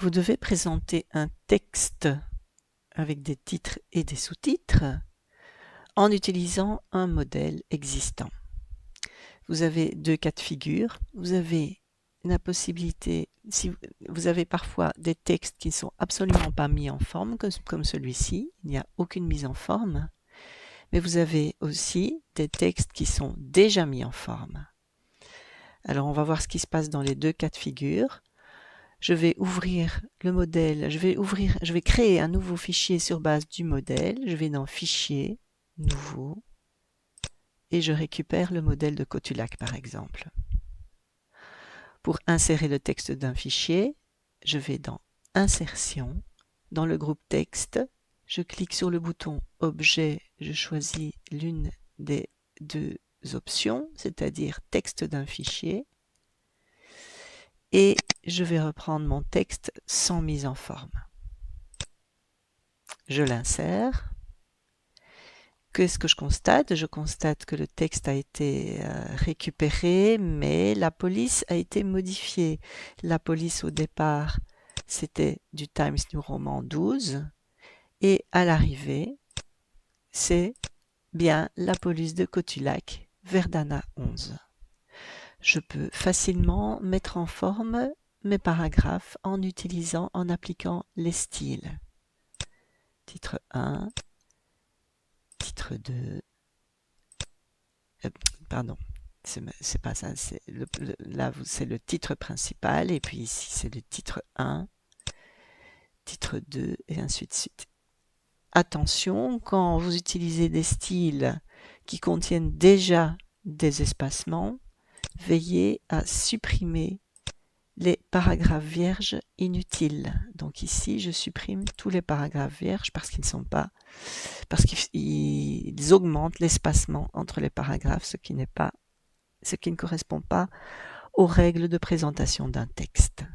Vous devez présenter un texte avec des titres et des sous-titres en utilisant un modèle existant. Vous avez deux cas de figure. Vous avez la possibilité, si vous avez parfois des textes qui ne sont absolument pas mis en forme, comme celui-ci, il n'y a aucune mise en forme, mais vous avez aussi des textes qui sont déjà mis en forme. Alors on va voir ce qui se passe dans les deux cas de figure. Je vais ouvrir le modèle, je vais créer un nouveau fichier sur base du modèle. Je vais dans Fichier, Nouveau, et je récupère le modèle de Cotulac par exemple. Pour insérer le texte d'un fichier, je vais dans Insertion, dans le groupe Texte, je clique sur le bouton Objet, je choisis l'une des deux options, c'est-à-dire Texte d'un fichier, et je vais reprendre mon texte sans mise en forme. Je l'insère. Qu'est-ce que je constate? Je constate que le texte a été récupéré, mais la police a été modifiée. La police au départ, c'était du Times New Roman 12, et à l'arrivée, c'est bien la police de Cotulac, Verdana 11. Je peux facilement mettre en forme mes paragraphes en appliquant les styles. Titre 1, titre 2, pardon, c'est pas ça, là c'est le titre principal, et puis ici c'est le titre 1, titre 2, et ainsi de suite. Attention, quand vous utilisez des styles qui contiennent déjà des espacements, veillez à supprimer les paragraphes vierges inutiles. Donc ici, je supprime tous les paragraphes vierges parce qu'ils augmentent l'espacement entre les paragraphes, ce qui ne correspond pas aux règles de présentation d'un texte.